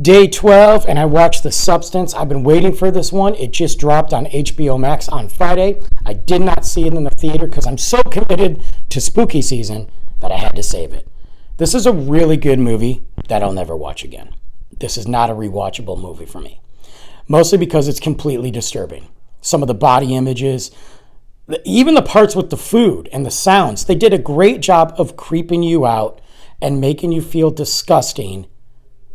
Day 12, and I watched The Substance. I've been waiting for this one. It just dropped on HBO Max on Friday. I did not see it in the theater because I'm so committed to spooky season that I had to save it. This is a really good movie that I'll never watch again. This is not a rewatchable movie for me, mostly because it's completely disturbing. Some of the body images, even the parts with the food and the sounds, they did a great job of creeping you out and making you feel disgusting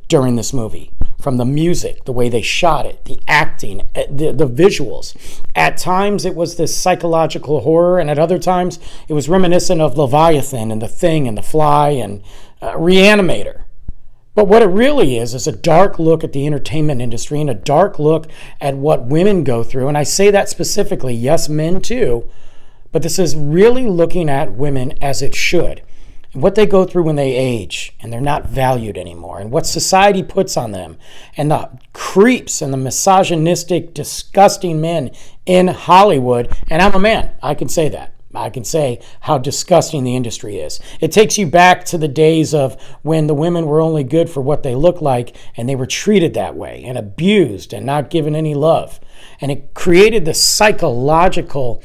during this movie. From the music, the way they shot it, the acting, the visuals. At times it was this psychological horror, and at other times it was reminiscent of Leviathan and The Thing and The Fly and Reanimator. But what it really is a dark look at the entertainment industry and a dark look at what women go through. And I say that specifically, yes, men too, but this is really looking at women as it should. What they go through when they age and they're not valued anymore, and what society puts on them, and the creeps and the misogynistic, disgusting men in Hollywood. And I'm a man, I can say that. I can say how disgusting the industry is. It takes you back to the days of when the women were only good for what they looked like, and they were treated that way and abused and not given any love. And it created this psychological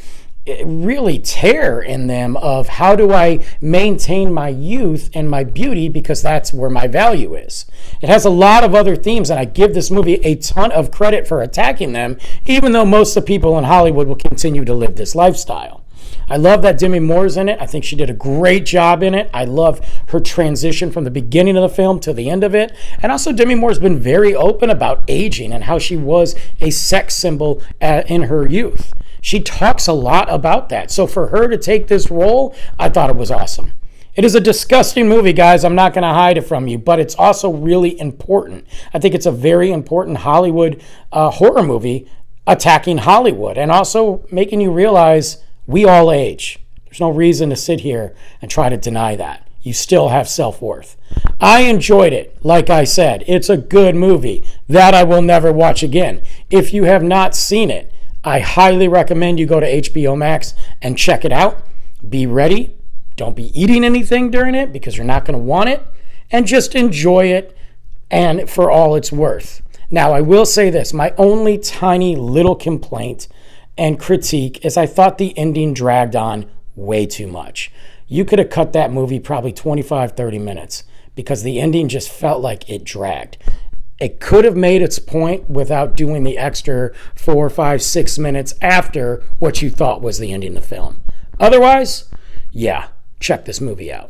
really tear in them of how do I maintain my youth and my beauty, because that's where my value is. It has a lot of other themes, and I give this movie a ton of credit for attacking them, even though most of the people in Hollywood will continue to live this lifestyle. I love that Demi Moore's in it. I think she did a great job in it. I love her transition from the beginning of the film to the end of it. And also Demi Moore's been very open about aging and how she was a sex symbol in her youth. She talks a lot about that. So for her to take this role, I thought it was awesome. It is a disgusting movie, guys. I'm not going to hide it from you, but it's also really important. I think it's a very important Hollywood horror movie attacking Hollywood and also making you realize we all age. There's no reason to sit here and try to deny that. You still have self-worth. I enjoyed it. Like I said, it's a good movie that I will never watch again. If you have not seen it, I highly recommend you go to HBO Max and check it out. Be ready. Don't be eating anything during it because you're not going to want it. And just enjoy it and for all it's worth. Now, I will say this. My only tiny little complaint and critique is I thought the ending dragged on way too much. You could have cut that movie probably 25, 30 minutes because the ending just felt like it dragged. It could have made its point without doing the extra 4, 5, 6 minutes after what you thought was the ending of the film. Otherwise, yeah, check this movie out.